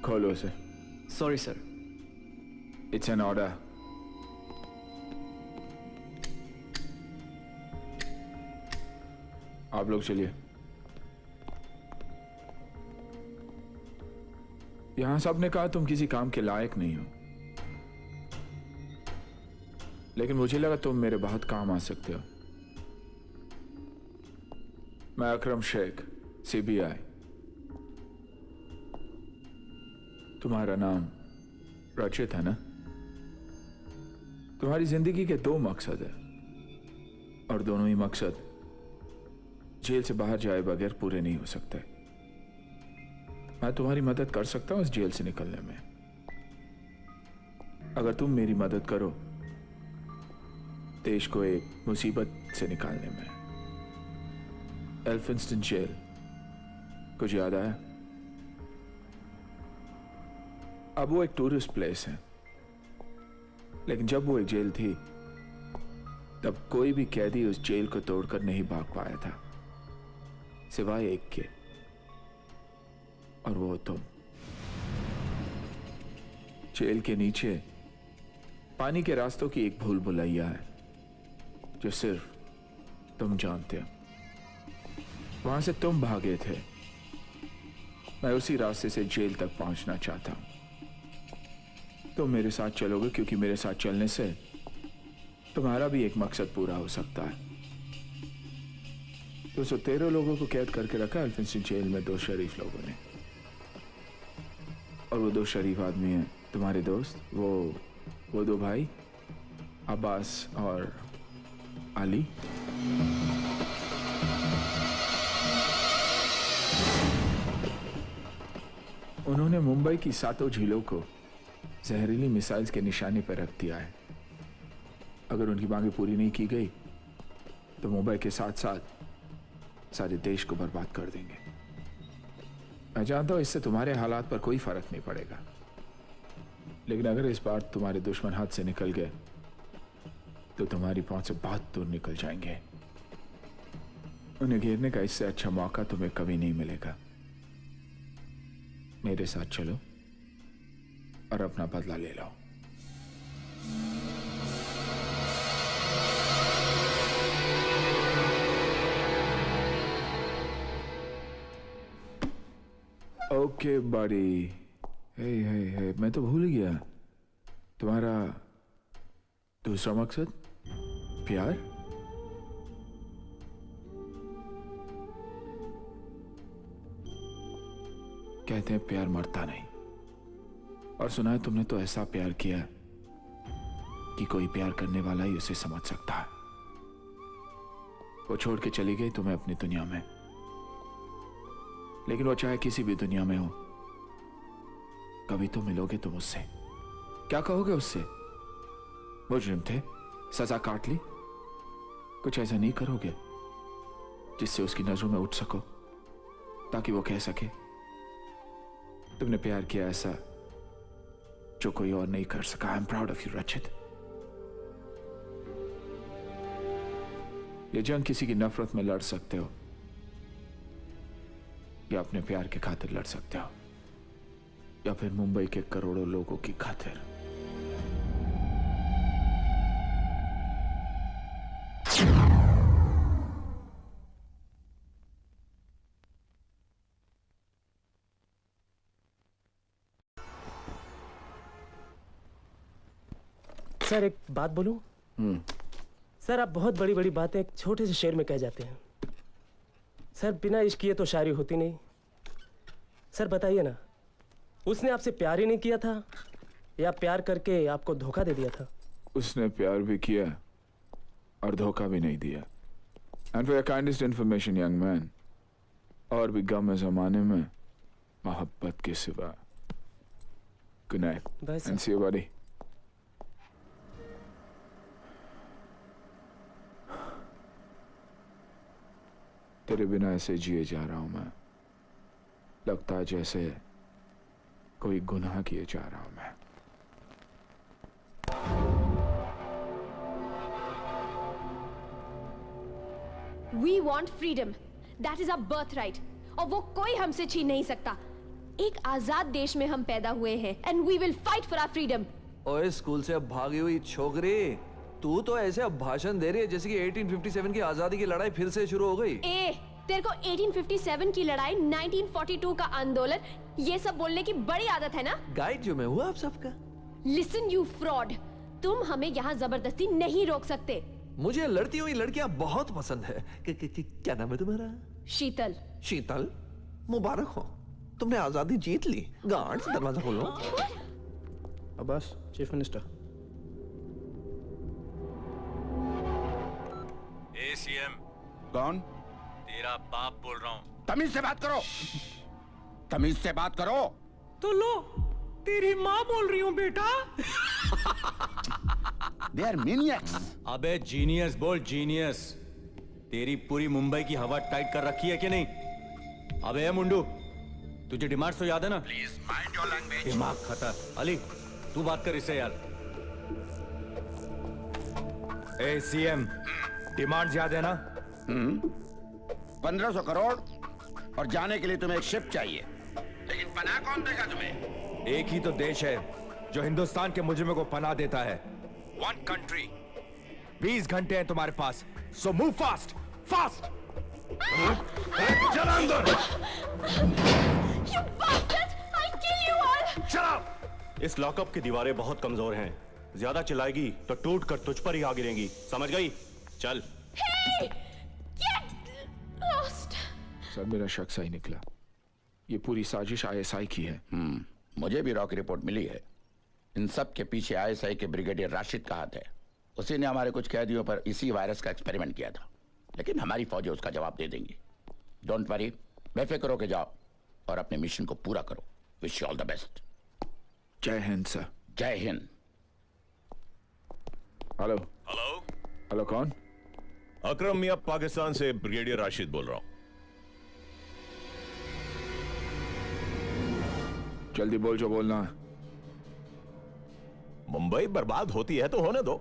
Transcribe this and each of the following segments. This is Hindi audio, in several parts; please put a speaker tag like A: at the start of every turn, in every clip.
A: खोलो उसे।
B: Sorry sir.
A: It's an order. आप लोग चलिए। यहां सबने कहा तुम किसी काम के लायक नहीं हो, लेकिन मुझे लगा तुम मेरे बहुत काम आ सकते हो। मैं अकरम शेख, सीबीआई। तुम्हारा नाम रचित है ना? तुम्हारी जिंदगी के 2 मकसद है और दोनों ही मकसद जेल से बाहर जाए बगैर पूरे नहीं हो सकते। मैं तुम्हारी मदद कर सकता हूं इस जेल से निकलने में, अगर तुम मेरी मदद करो देश को एक मुसीबत से निकालने में। एल्फिंस्टन जेल कुछ याद आया? अब वो एक टूरिस्ट प्लेस है, लेकिन जब वो एक जेल थी तब कोई भी कैदी उस जेल को तोड़कर नहीं भाग पाया था, सिवाय एक के, और वो तुम। जेल के नीचे पानी के रास्तों की एक भूल भुलैया है जो सिर्फ तुम जानते हो। वहां से तुम भागे थे, मैं उसी रास्ते से जेल तक पहुंचना चाहता हूं। तुम मेरे साथ चलोगे क्योंकि मेरे साथ चलने से तुम्हारा भी एक मकसद पूरा हो सकता है। 213 लोगों को कैद करके रखा एल्फिंस्टन जेल में 2 शरीफ लोगों ने, और वो 2 शरीफ आदमी हैं तुम्हारे दोस्त, वो 2 भाई अब्बास और अली। उन्होंने मुंबई की 7 झीलों को जहरीली मिसाइल्स के निशाने पर रख दिया है। अगर उनकी मांगे पूरी नहीं की गई तो मुंबई के साथ साथ सारे देश को बर्बाद कर देंगे। मैं जानता हूं इससे तुम्हारे हालात पर कोई फर्क नहीं पड़ेगा, लेकिन अगर इस बार तुम्हारे दुश्मन हाथ से निकल गए तो तुम्हारी पहुंच से बहुत दूर निकल जाएंगे। उन्हें घेरने का इससे अच्छा मौका तुम्हें कभी नहीं मिलेगा। मेरे साथ चलो और अपना बदला ले लो। ओके बड़ी। हे, मैं तो भूल गया, तुम्हारा दूसरा मकसद प्यार? कहते हैं प्यार मरता नहीं, और सुना है तुमने तो ऐसा प्यार किया कि कोई प्यार करने वाला ही उसे समझ सकता है। वो छोड़ के चली गई तुम्हें अपनी दुनिया में, लेकिन वो चाहे किसी भी दुनिया में हो, कभी तो मिलोगे तुम उससे। क्या कहोगे उससे? मुजरिम थे, सजा काट ली। कुछ ऐसा नहीं करोगे जिससे उसकी नजरों में उठ सको, ताकि वो कह सके तुमने प्यार किया ऐसा जो कोई और नहीं कर सका। I am proud of you रचित। ये जंग किसी की नफरत में लड़ सकते हो या अपने प्यार के खातिर लड़ सकते हो, या फिर मुंबई के करोड़ों लोगों की खातिर।
C: सर एक बात बोलूं? सर आप बहुत बड़ी बड़ी बातें एक छोटे से शेर में कह जाते हैं। सर बिना इश्क किए तो शायरी होती नहीं। सर बताइए ना, उसने आपसे प्यार ही नहीं किया था या प्यार करके आपको धोखा दे दिया था?
A: उसने प्यार भी किया और धोखा भी नहीं दिया। And for your kindest information young man, और भी गम है जमाने में मोहब्बत के सिवा। Good night and see you buddy. तेरे बिना ऐसे जिए जा रहा हूं मैं, लगता है जैसे कोई गुनाह किए जा रहा हूं मैं।
D: We want freedom. That is our birthright. और वो कोई हमसे छीन नहीं सकता।
B: एक आजाद देश में हम पैदा हुए हैं and we will fight for our freedom.
D: ओए स्कूल से अब भागी हुई छोकरी, तू तो ऐसे अब भाषण दे रही है जैसे कि 1857 की आजादी की लड़ाई फिर से शुरू हो गई।
B: तेरे को 1857 की लड़ाई, 1942 का आंदोलन, ये सब बोलने की बड़ी आदत है ना?
D: गाइड जो मैं हुआ आप सबका।
B: लिसन यू फ्रॉड, तुम हमें यहाँ जबरदस्ती नहीं रोक सकते।
D: मुझे लड़ती हुई लड़कियां बहुत पसंद है। क्या नाम है तुम्हारा?
B: शीतल।
D: शीतल, मुबारक हो, तुमने आजादी जीत ली। गार्ड से दरवाजा खोलो।
C: Abbas, chief minister.
E: सीएम।
F: कौन?
E: तेरा बाप बोल रहा हूँ।
F: तमीज से बात करो, तमीज से बात करो।
C: तो लो, तेरी माँ बोल रही हूँ बेटा।
F: They are maniacs.
E: अबे जीनियस बोल, जीनियस। तेरी पूरी मुंबई की हवा टाइट कर रखी है कि नहीं? अबे मुंडू, तुझे डिमांड्स तो याद है ना?
F: Please mind your language.
E: दिमाग खतर। अली, तू बात कर इससे यार। ए सीएम, डिमांड्स याद है ना?
F: 1500 करोड़ और जाने के लिए तुम्हें एक शिप चाहिए, लेकिन पनाह कौन देगा तुम्हें?
E: एक ही तो देश है जो हिंदुस्तान के मुजरिमों को पनाह देता है। One country. 20 घंटे हैं तुम्हारे पास, सो मूव फास्ट, फास्ट।
F: चल अंदर।
B: You bastards! I'll kill you all!
E: चलो।
G: इस लॉकअप की दीवारें बहुत कमजोर हैं। ज्यादा चिल्लाएगी तो टूट कर तुझ पर ही आ गिरेंगी, समझ गई? चल।
B: Hey! Get lost!
A: सर मेरा शक सही निकला, ये पूरी साजिश आईएसआई की है।
F: मुझे भी रॉ की रिपोर्ट मिली है। इन सब के पीछे आईएसआई के ब्रिगेडियर राशिद का हाथ है। उसी ने हमारे कुछ कैदियों पर इसी वायरस का एक्सपेरिमेंट किया था, लेकिन हमारी फौजें उसका जवाब दे देंगी। डोंट वरी, बेफिक्र होके जाओ और अपने मिशन को पूरा करो। Wish you all the best.
A: जय हिंद सर।
F: जय हिंद।
A: हेलो।
G: हेलो,
A: हेलो, कौन?
G: अकरम मियां, पाकिस्तान से ब्रिगेडियर राशिद बोल रहा हूं।
A: जल्दी बोल जो बोलना है।
G: मुंबई बर्बाद होती है तो होने दो,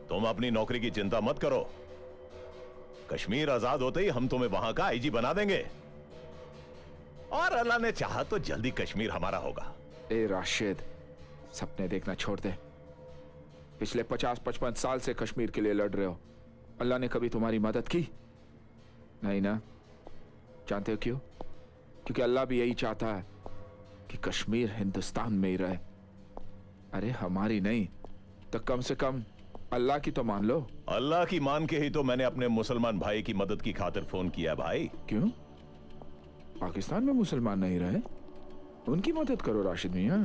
G: तुम अपनी नौकरी की चिंता मत करो। कश्मीर आजाद होते ही हम तुम्हें वहां का आईजी बना देंगे, और अल्लाह ने चाहा तो जल्दी कश्मीर हमारा होगा।
A: ए राशिद, सपने देखना छोड़ दे। पिछले 50-55 साल से कश्मीर के लिए लड़ रहे हो, अल्लाह ने कभी तुम्हारी मदद की? नहीं ना? जानते हो क्यों? क्योंकि अल्लाह भी यही चाहता है कि कश्मीर हिंदुस्तान में ही रहे। अरे हमारी नहीं तो कम से कम अल्लाह की तो मान लो।
G: अल्लाह की मान के ही तो मैंने अपने मुसलमान भाई की मदद की खातिर फोन किया भाई।
A: क्यों? पाकिस्तान में मुसलमान नहीं रहे, उनकी मदद करो राशिद मियां।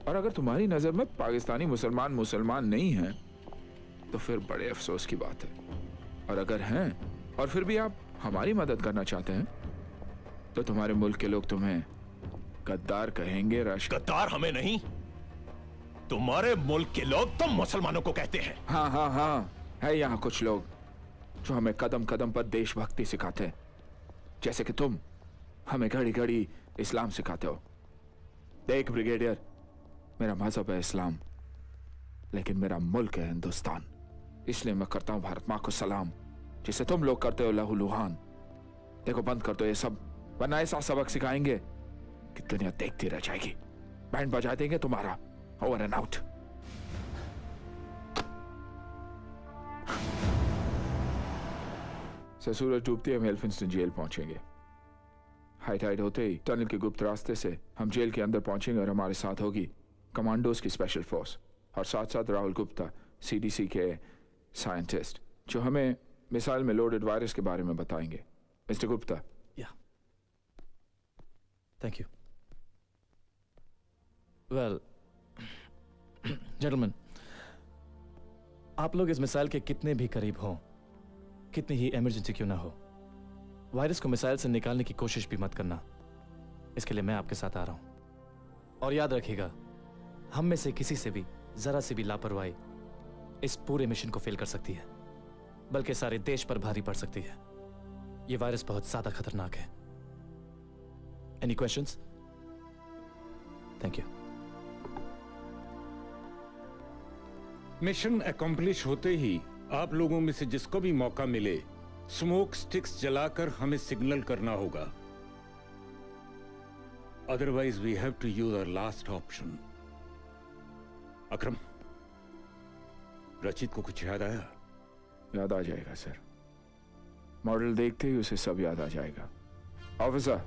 A: और अगर तुम्हारी नजर में पाकिस्तानी मुसलमान नहीं हैं तो फिर बड़े अफसोस की बात है। और अगर हैं और फिर भी आप हमारी मदद करना चाहते हैं तो तुम्हारे मुल्क के लोग तुम्हें गद्दार कहेंगे राशिद।
G: गद्दार हमें नहीं, तुम्हारे मुल्क के लोग तुम मुसलमानों को कहते हैं।
A: हाँ, है यहाँ कुछ लोग जो हमें कदम कदम पर देशभक्ति सिखाते हैं, जैसे कि तुम हमें घड़ी घड़ी इस्लाम सिखाते हो। देख ब्रिगेडियर, मेरा मजहब है इस्लाम, लेकिन मेरा मुल्क है हिंदुस्तान। इसलिए मैं करता हूँ भारत माँ को सलाम, जिसे तुम लोग करते हो लहू लुहान। देखो बंद कर दो ये सब, वरना ऐसा सबक सिखाएंगे कि दुनिया देखती रह जाएगी। बैंड बजा देंगे तुम्हारा। Over and out. सूरज डूबते ही हम एल्फिंस्टन जेल पहुंचेंगे। हाई टाइड होते ही टनल के गुप्त रास्ते से हम जेल के अंदर पहुंचेंगे और हमारे साथ होगी कमांडोज की स्पेशल फोर्स और साथ साथ राहुल गुप्ता, सीडीसी के साइंटिस्ट, जो हमें मिसाइल में लोडेड वायरस के बारे में बताएंगे। Mister Gupta.
H: Thank you. Well, gentlemen, आप लोग इस मिसाइल के कितने भी करीब हों, कितनी ही इमरजेंसी क्यों ना हो, वायरस को मिसाइल से निकालने की कोशिश भी मत करना। इसके लिए मैं आपके साथ आ रहा हूं। और याद रखिएगा, हम में से किसी से भी जरा सी भी लापरवाही इस पूरे मिशन को फेल कर सकती है, बल्कि सारे देश पर भारी पड़ सकती है। यह वायरस बहुत ज्यादा खतरनाक है। Any questions? Thank you.
I: Mission accomplish होते ही आप लोगों में से जिसको भी मौका मिले, स्मोक स्टिक्स जलाकर हमें सिग्नल करना होगा। Otherwise, we have to use our last option. अकरम, रचित को कुछ याद आया?
A: याद आ जाएगा सर। मॉडल देखते ही उसे सब याद आ जाएगा। ऑफिसर,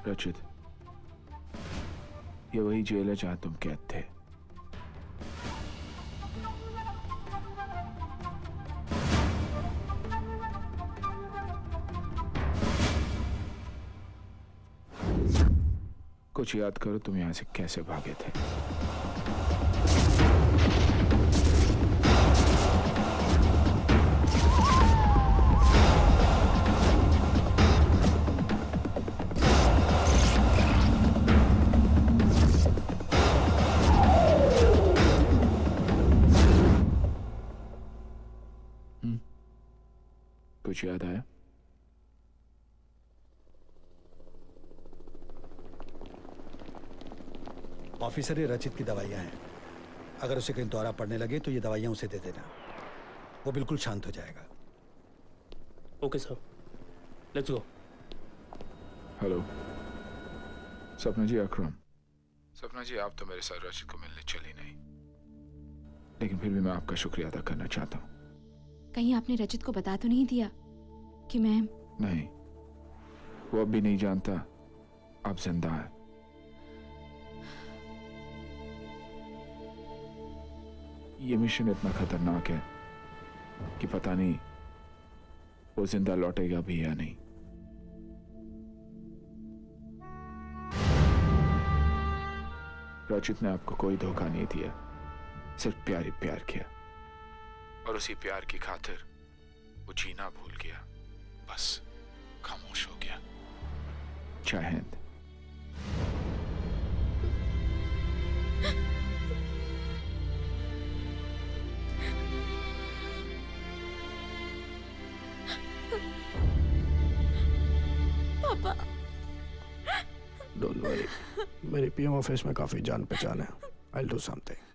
A: रचित, ये वही जेल है जहां तुम कैद थे। कुछ याद करो, तुम यहां से कैसे भागे थे? कुछ याद आया?
J: ऑफिसर, ये रचित की दवाइयां हैं। अगर उसे कहीं दौरा पड़ने लगे तो ये दवाइयां उसे दे देना। वो बिल्कुल शांत हो जाएगा।
C: Okay sir, let's go.
A: Hello सपना जी, अकरम। सपना जी, आप तो मेरे साथ रचित को मिलने चली नहीं, लेकिन फिर भी मैं आपका शुक्रिया अदा करना चाहता हूँ।
K: कहीं आपने रचित को बता तो नहीं दिया कि मैं?
A: नहीं, वो अब भी नहीं जानता आप जिंदा है। ये मिशन इतना खतरनाक है कि पता नहीं वो जिंदा लौटेगा भी या नहीं। रचित ने आपको कोई धोखा नहीं दिया, सिर्फ प्यार ही प्यार किया, और उसी प्यार की खातिर वो जीना भूल गया, बस खामोश हो गया। जय हिंद।
B: पापा,
L: डोंट वरी, मेरी पीएम ऑफिस में काफी जान पहचान है। I will do something.